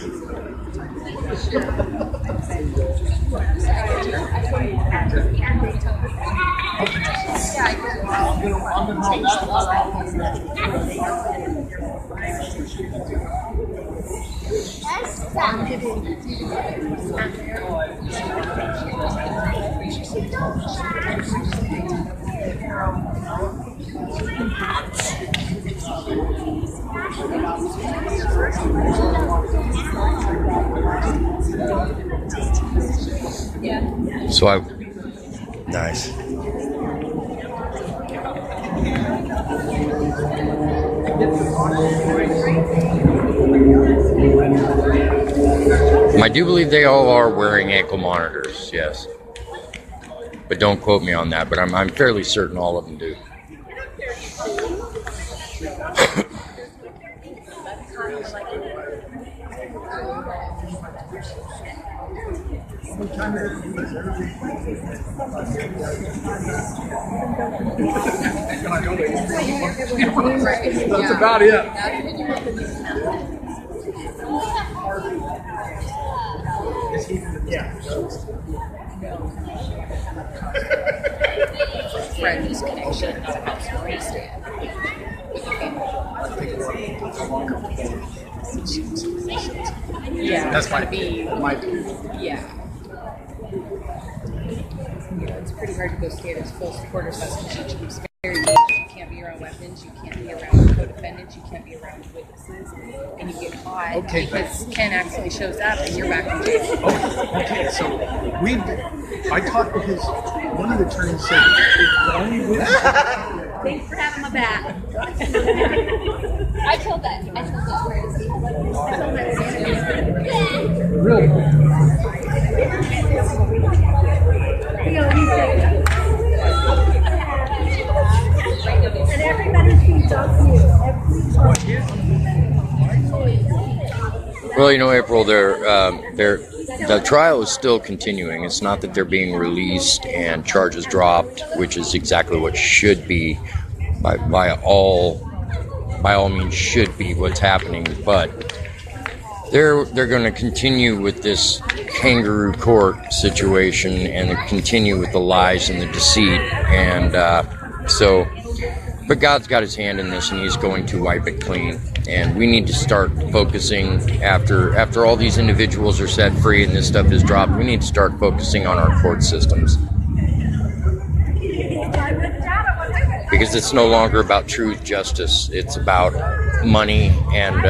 [SPEAKER 1] So nice. I do believe they all are wearing ankle monitors, yes. But don't quote me on that, but I'm fairly certain all of them do.
[SPEAKER 2] That's about it.
[SPEAKER 6] Friends connection. Yeah,
[SPEAKER 2] That's
[SPEAKER 6] gotta
[SPEAKER 2] my
[SPEAKER 6] be. Yeah. It's pretty hard to go stay at his full supporters house because she keeps very dangerous. You can't be around weapons, you can't be around co-defendants, you can't be around witnesses, and you get caught because Ken accidentally shows up and you're back in jail.
[SPEAKER 2] Okay, so I talked with one of the attorneys said,
[SPEAKER 9] Thanks for having my back. I told that crazy.
[SPEAKER 2] really?
[SPEAKER 4] And everybody feeds off you.
[SPEAKER 1] Well, April, the trial is still continuing. It's not that they're being released and charges dropped, which is exactly what should be, by all means, should be what's happening. But they're going to continue with this kangaroo court situation and continue with the lies and the deceit, and but God's got his hand in this, and he's going to wipe it clean. And we need to start focusing after all these individuals are set free and this stuff is dropped. We need to start focusing on our court systems, because it's no longer about truth, justice. It's about money and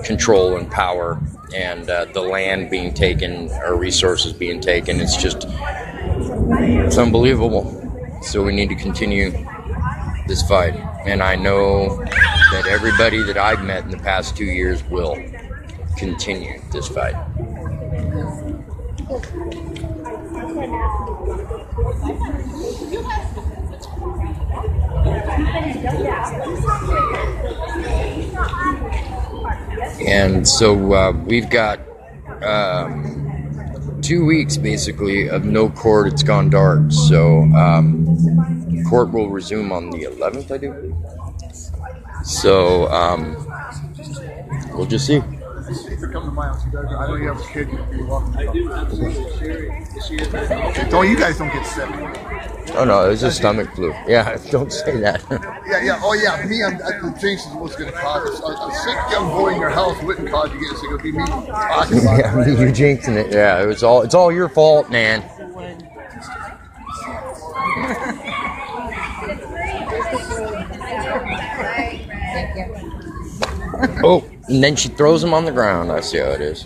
[SPEAKER 1] control and power, and the land being taken, our resources being taken. It's unbelievable. So we need to continue this fight, and I know that everybody that I've met in the past 2 years will continue this fight. And so we've got 2 weeks basically of no court. It's gone dark, so court will resume on the 11th, I do believe. So we'll just see.
[SPEAKER 10] Come to my house. You guys, I know you have a kid. You're welcome. I do. Don't you guys don't get sick?
[SPEAKER 1] Oh no, it was a stomach flu. Yeah, don't say that.
[SPEAKER 10] Yeah. Oh yeah, me. I think what's going to cause us. A sick young boy in your house wouldn't cause you to get sick. It would be me talking about it.
[SPEAKER 1] Yeah, you're jinxing it. Yeah, it's all your fault, man. Oh, and then she throws him on the ground. I see how it is.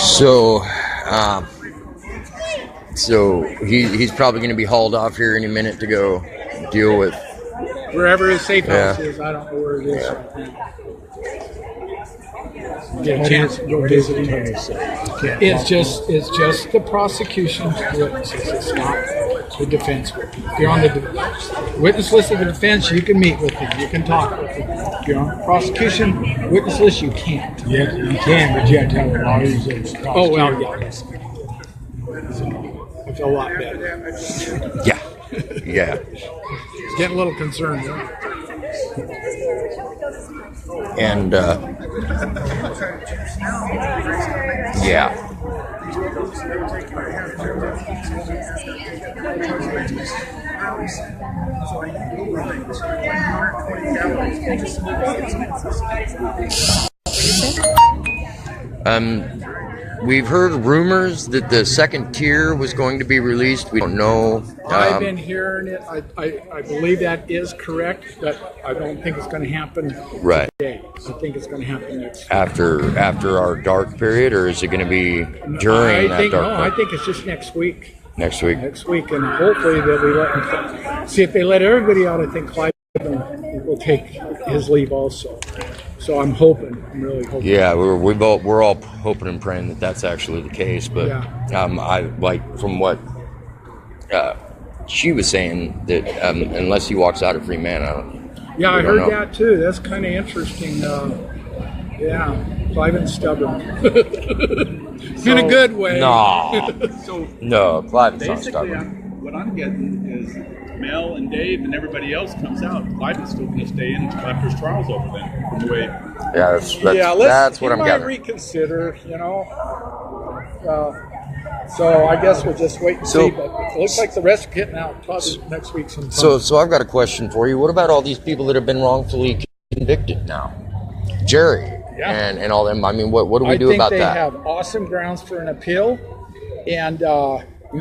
[SPEAKER 1] So he's probably going to be hauled off here in a minute to go deal with
[SPEAKER 2] wherever his safe house is. I don't know where it is. Get a chance to go visit him. It's just the prosecution's witnesses. It's not the defense witness. If you're on the witness list of the defense, you can meet with them. You can talk with them. If you're on the prosecution witness list, you can't. Yeah, you can, but you have to have a lawyers. Oh well, yeah. So I feel a lot better.
[SPEAKER 1] Yeah.
[SPEAKER 2] It's getting a little concerned.
[SPEAKER 1] And yeah. We've heard rumors that the second tier was going to be released. We don't know.
[SPEAKER 2] I've been hearing it. I believe that is correct, but I don't think it's going to happen today. I think it's going to happen next week.
[SPEAKER 1] After our dark period, or is it going to be during that dark period?
[SPEAKER 2] I think it's just next week.
[SPEAKER 1] Next week,
[SPEAKER 2] and hopefully they'll be letting. See, if they let everybody out, I think Clyde will take his leave also. So I'm really hoping.
[SPEAKER 1] Yeah, we're all hoping and praying that that's actually the case. But I like from what she was saying that unless he walks out a free man, I don't.
[SPEAKER 2] Yeah, I heard that too. That's kind of interesting. Cliven's stubborn. In a good way.
[SPEAKER 1] No, Cliven's not stubborn.
[SPEAKER 3] What I'm getting is Mel and Dave and everybody else comes out. Cliven's still going to stay in until after his trial's over then. From the way.
[SPEAKER 1] Yeah, that's what I'm getting.
[SPEAKER 2] Might reconsider, so I guess we'll just wait and see. But it looks like the rest are getting out probably next week sometime.
[SPEAKER 1] So I've got a question for you. What about all these people that have been wrongfully convicted now? Jerry and all them. I mean, what do we do about that?
[SPEAKER 2] I think they have awesome grounds for an appeal, and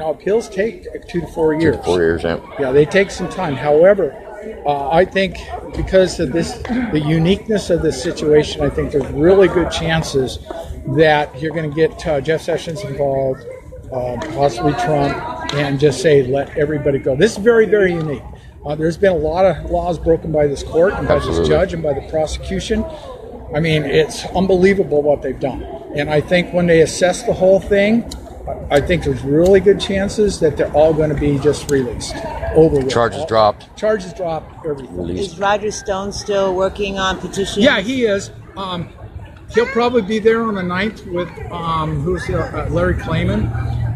[SPEAKER 2] appeals take 2 to 4 years.
[SPEAKER 1] 2 to 4 years, yeah.
[SPEAKER 2] Yeah, they take some time. However, I think because of the uniqueness of this situation, I think there's really good chances that you're going to get Jeff Sessions involved, possibly Trump, and just say, let everybody go. This is very, very unique. There's been a lot of laws broken by this court and by this judge and by the prosecution. I mean, it's unbelievable what they've done. And I think when they assess the whole thing, I think there's really good chances that they're all going to be just released.
[SPEAKER 1] Charges dropped.
[SPEAKER 2] Charges dropped, everything.
[SPEAKER 8] Is Roger Stone still working on petitions?
[SPEAKER 2] Yeah, he is. He'll probably be there on the 9th with Larry Klayman.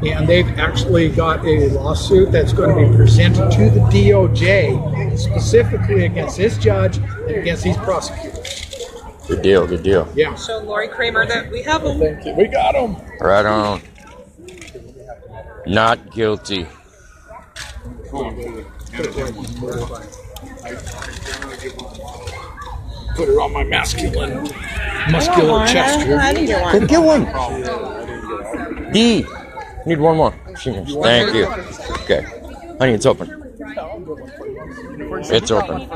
[SPEAKER 2] and they've actually got a lawsuit that's going to be presented to the DOJ specifically against this judge and against these prosecutors.
[SPEAKER 1] Good deal, good deal.
[SPEAKER 2] Yeah.
[SPEAKER 11] Show Lori Kramer that we have them.
[SPEAKER 2] We got them.
[SPEAKER 1] Right on. Not guilty.
[SPEAKER 2] Put her on my muscular chest here.
[SPEAKER 1] Go get one. D. Need one more. Thank you. Okay. Honey, it's open. It's open.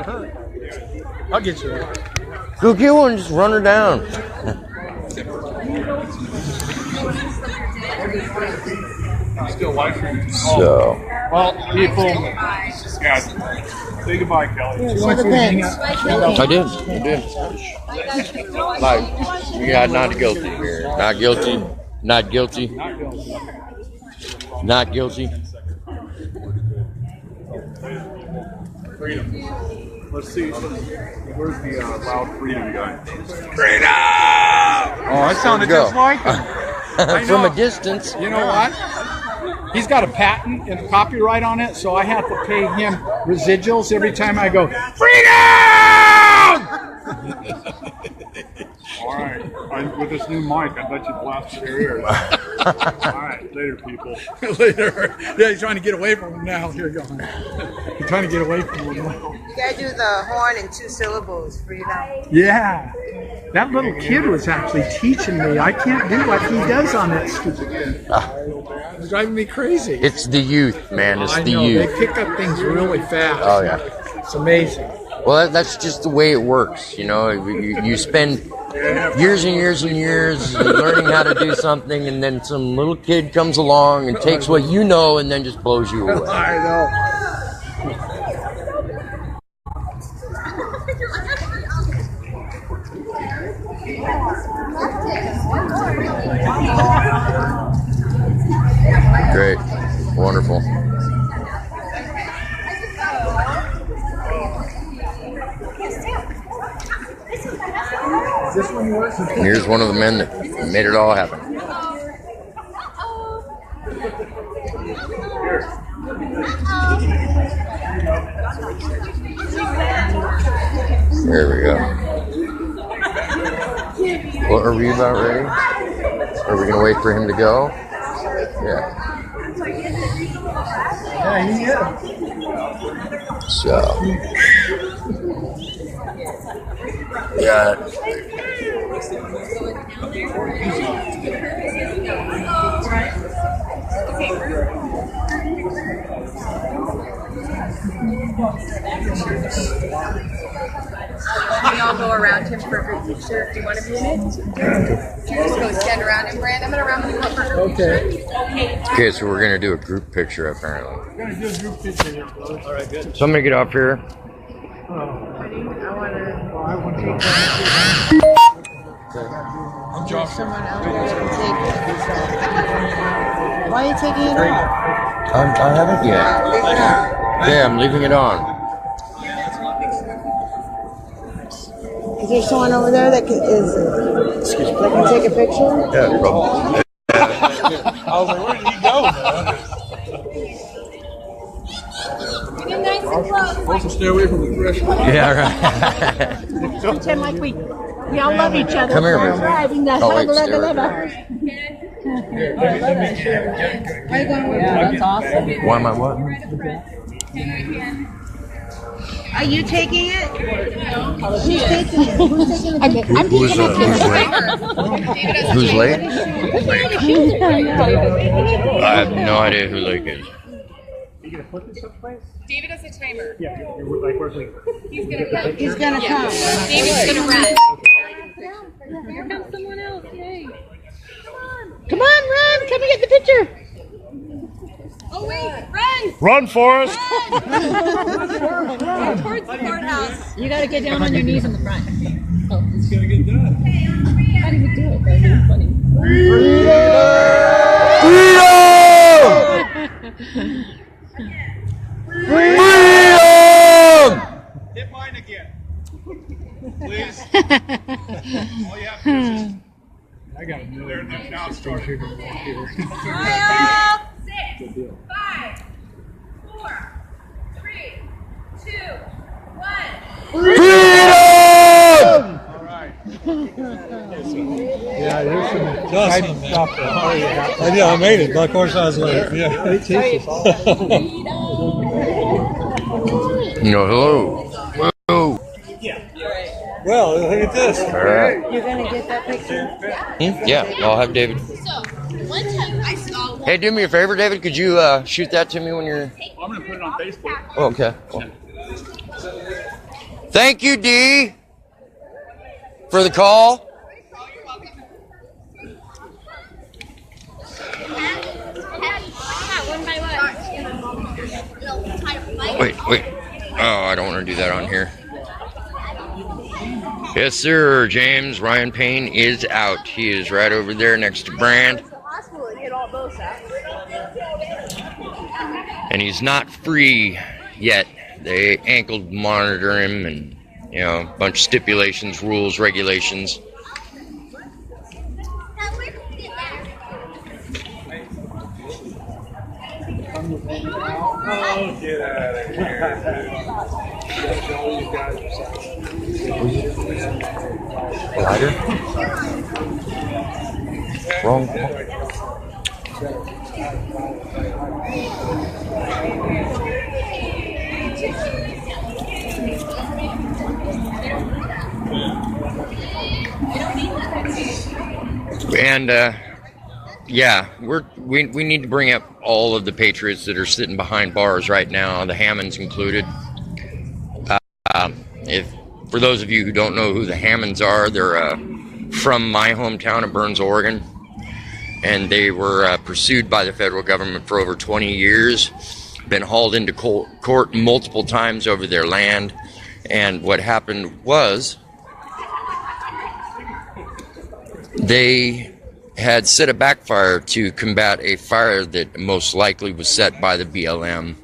[SPEAKER 2] I'll get you one.
[SPEAKER 1] Go get one. Just run her down. So.
[SPEAKER 3] Well, people, guys, say goodbye, Kelly.
[SPEAKER 1] I did. Like, yeah, not guilty here. Not guilty. Not guilty. Not guilty.
[SPEAKER 3] Freedom. Let's see. Where's the loud freedom guy?
[SPEAKER 2] Freedom! Oh, that sounded just like him.
[SPEAKER 1] From a distance.
[SPEAKER 2] You know what? He's got a patent and a copyright on it, so I have to pay him residuals every time I go, freedom!
[SPEAKER 3] All right. With this new mic, I bet you blasted their ears. All right. Later, people.
[SPEAKER 2] Later. Yeah, he's trying to get away from him now. Here you go. He's trying to get away from him now.
[SPEAKER 8] You gotta do the horn in 2 syllables, Freedom.
[SPEAKER 2] Yeah. That little kid was actually teaching me. I can't do what he does on that stupid thing. It's driving me crazy.
[SPEAKER 1] It's the youth, man. It's the
[SPEAKER 2] know,
[SPEAKER 1] youth.
[SPEAKER 2] They pick up things really fast.
[SPEAKER 1] Oh, yeah.
[SPEAKER 2] It's amazing.
[SPEAKER 1] Well, that's just the way it works. You know, you spend years and years and years learning how to do something, and then some little kid comes along and takes what you know and then just blows you away.
[SPEAKER 2] I know.
[SPEAKER 1] Great. Wonderful. And here's one of the men that made it all happen. There we go. Well, are we about ready? Are we going to wait for him to go? Yeah. So. Yeah.
[SPEAKER 6] We all go around him for a group picture. Do you want to be in it? You just go stand around him, Brand. I'm going to round you up for a group picture.
[SPEAKER 1] Okay, so we're going to do a group picture, apparently.
[SPEAKER 2] We're going to do a group picture here, brother. All right, good.
[SPEAKER 1] So I'm going to get off here.
[SPEAKER 6] I want to.
[SPEAKER 2] I'm Josh.
[SPEAKER 8] Someone else take it. Why are you taking it off?
[SPEAKER 1] I haven't yet. Okay, I'm leaving it on.
[SPEAKER 8] Is there someone over there that can take a picture?
[SPEAKER 1] Yeah, probably.
[SPEAKER 2] I was like, where did he go, man? Supposed to stay away from the threshold.
[SPEAKER 1] Yeah, right.
[SPEAKER 9] Pretend like we all love each other.
[SPEAKER 1] Come here,
[SPEAKER 9] We're
[SPEAKER 1] man.
[SPEAKER 9] driving the
[SPEAKER 1] Oh, wait, stay right
[SPEAKER 9] That's awesome.
[SPEAKER 1] Why am I what?
[SPEAKER 8] Are you taking it?
[SPEAKER 9] She's taking it. Who's taking it? I'm
[SPEAKER 1] Who's late? I have no idea who Lake is.
[SPEAKER 6] David has a timer.
[SPEAKER 2] Yeah, like where's he?
[SPEAKER 6] He's going to come.
[SPEAKER 8] He's gonna come.
[SPEAKER 6] David's going to run.
[SPEAKER 9] Here comes someone else. Yay. Come on, run. Come and get the picture.
[SPEAKER 6] Oh, wait. Run.
[SPEAKER 1] Run, Forrest!
[SPEAKER 6] Towards the courthouse.
[SPEAKER 9] You got to get down on your knees in the front. Oh,
[SPEAKER 2] It's going to get done.
[SPEAKER 9] how do you do it? That's funny.
[SPEAKER 1] Freedom!
[SPEAKER 3] Hit mine again. Please. All you have to do is just
[SPEAKER 2] I got a million things here to walk here.
[SPEAKER 4] 6, 5, 4, 3, 2, 1.
[SPEAKER 1] Freedom!
[SPEAKER 2] Yeah, there's some
[SPEAKER 12] Awesome,
[SPEAKER 2] stuff there. Oh, yeah.
[SPEAKER 12] Yeah, I made it, but of course I was late. Yeah.
[SPEAKER 1] No, hello. Whoa.
[SPEAKER 12] Well, look at this.
[SPEAKER 1] All right.
[SPEAKER 9] You're gonna get that picture?
[SPEAKER 1] Yeah, I'll have David. Hey, do me a favor, David. Could you shoot that to me when you're...
[SPEAKER 3] I'm going to put it on Facebook.
[SPEAKER 1] Oh, okay. Cool. Thank you, Dee, for the call. Wait. Oh, I don't want to do that on here. Yes, sir. James Ryan Payne is out. He is right over there next to Brand. And he's not free yet. They ankle monitor him and, you know, a bunch of stipulations, rules, regulations.
[SPEAKER 12] Oh, get out of here.
[SPEAKER 1] Lighter? Wrong. And yeah, we need to bring up all of the patriots that are sitting behind bars right now, the Hammonds included. If for those of you who don't know who the Hammonds are, they're from my hometown of Burns, Oregon, and they were pursued by the federal government for over 20 years, been hauled into court multiple times over their land. And what happened was they had set a backfire to combat a fire that most likely was set by the BLM,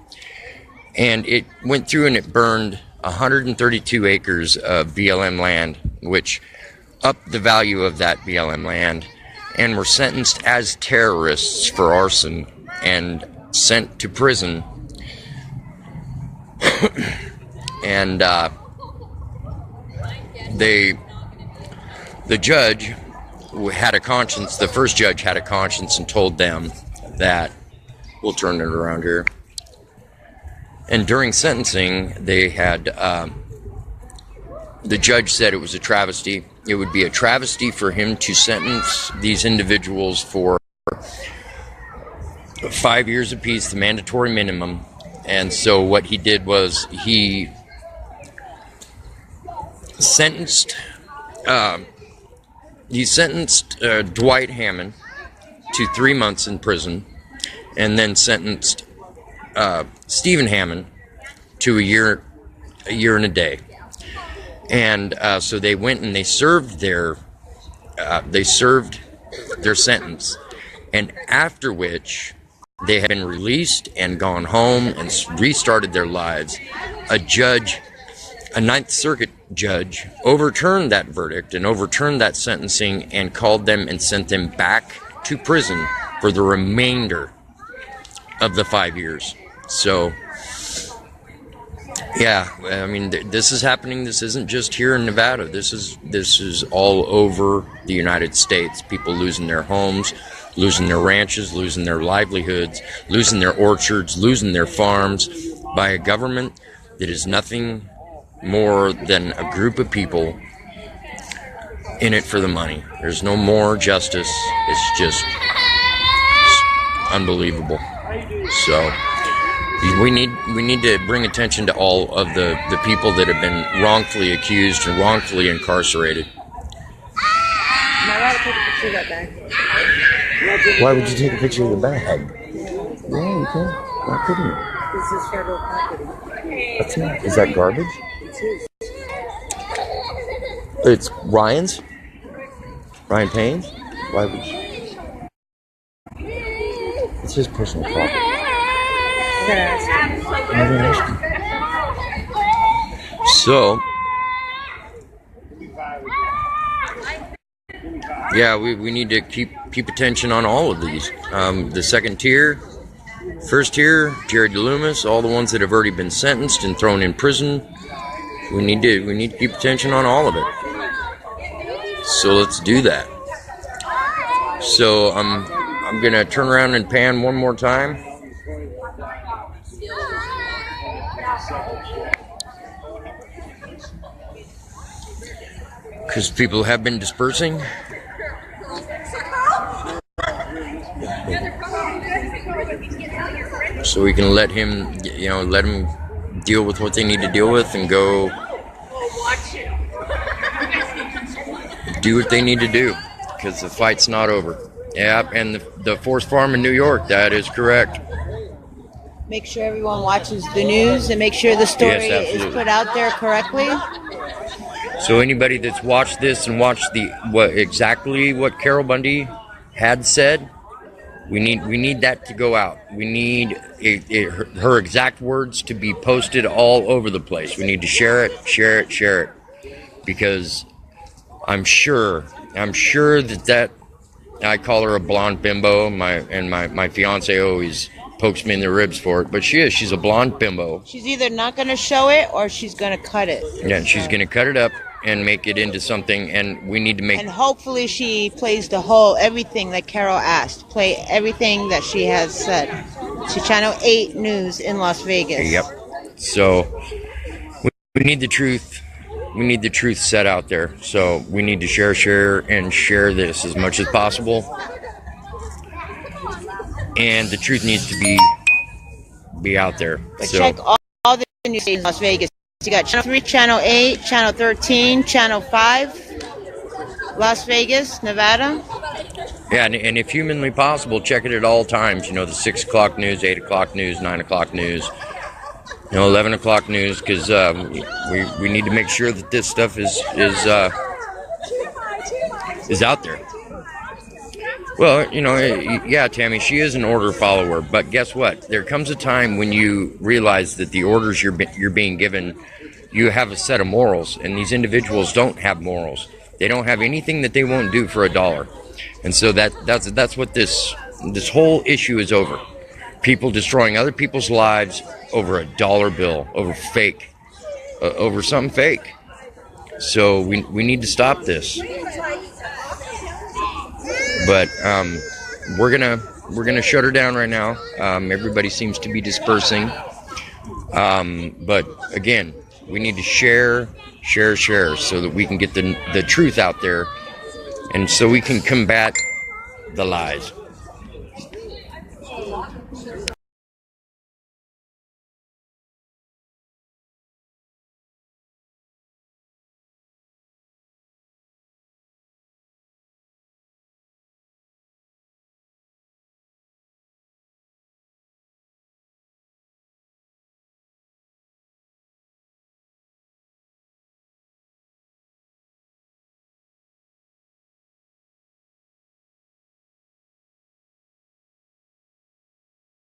[SPEAKER 1] and it went through and it burned 132 acres of BLM land, which upped the value of that BLM land, and were sentenced as terrorists for arson and sent to prison. And the judge had a conscience. The first judge had a conscience and told them that, we'll turn it around here. And during sentencing, they had, the judge said it was a travesty. It would be a travesty for him to sentence these individuals for 5 years apiece, the mandatory minimum. And so what he did was he sentenced Dwight Hammond to 3 months in prison, and then sentenced Stephen Hammond to a year and a day. And so they went and they served their sentence, and after which they had been released and gone home and restarted their lives. A Ninth Circuit judge overturned that verdict and overturned that sentencing and called them and sent them back to prison for the remainder of the 5 years. So, yeah, I mean, this is happening. This isn't just here in Nevada. This is all over the United States. People losing their homes, losing their ranches, losing their livelihoods, losing their orchards, losing their farms by a government that is nothing more than a group of people in it for the money. There's no more justice. It's just unbelievable. So we need to bring attention to all of the people that have been wrongfully accused and wrongfully incarcerated. Why would you take a picture of the bag? Yeah, you can. Why couldn't you?
[SPEAKER 9] This is federal property.
[SPEAKER 1] That's not. Is that garbage? It's Ryan's? Ryan Payne's? Why would you? It's his personal property. So, yeah, we need to keep attention on all of these. The second tier, first tier, Jared Loomis, all the ones that have already been sentenced and thrown in prison. We need to keep attention on all of it. So let's do that. So I'm gonna turn around and pan one more time. Because people have been dispersing. So we can let him deal with what they need to deal with and go do what they need to do, because the fight's not over. Yeah, and the Forest Farm in New York, that is correct.
[SPEAKER 8] Make sure everyone watches the news and make sure the story is put out there correctly.
[SPEAKER 1] So anybody that's watched this and watched exactly what Carol Bundy had said, we need that to go out. We need her exact words to be posted all over the place. We need to share it, because I'm sure that I call her a blonde bimbo. My fiance always pokes me in the ribs for it, but she's a blonde bimbo.
[SPEAKER 8] She's either not going to show it or she's going to cut it.
[SPEAKER 1] Yeah, she's going to cut it up and make it into something, and we need to make.
[SPEAKER 8] And hopefully she plays everything that Carol asked. Play everything that she has said to Channel 8 News in Las Vegas.
[SPEAKER 1] Yep. So we need the truth. We need the truth set out there. So we need to share this as much as possible. And the truth needs to be out there.
[SPEAKER 8] But check all the news stations in Las Vegas. You got Channel 3, Channel 8, Channel 13, Channel 5, Las Vegas, Nevada.
[SPEAKER 1] Yeah, and if humanly possible, check it at all times. The 6 o'clock news, 8 o'clock news, 9 o'clock news, 11 o'clock news, because we need to make sure that this stuff is out there. Well, yeah, Tammy, she is an order follower, but guess what? There comes a time when you realize that the orders you're being given, you have a set of morals, and these individuals don't have morals. They don't have anything that they won't do for $1. And so that's what this whole issue is over. People destroying other people's lives over $1 bill, over something fake. So we need to stop this. But we're gonna shut her down right now. Everybody seems to be dispersing. But again, we need to share so that we can get the truth out there, and so we can combat the lies.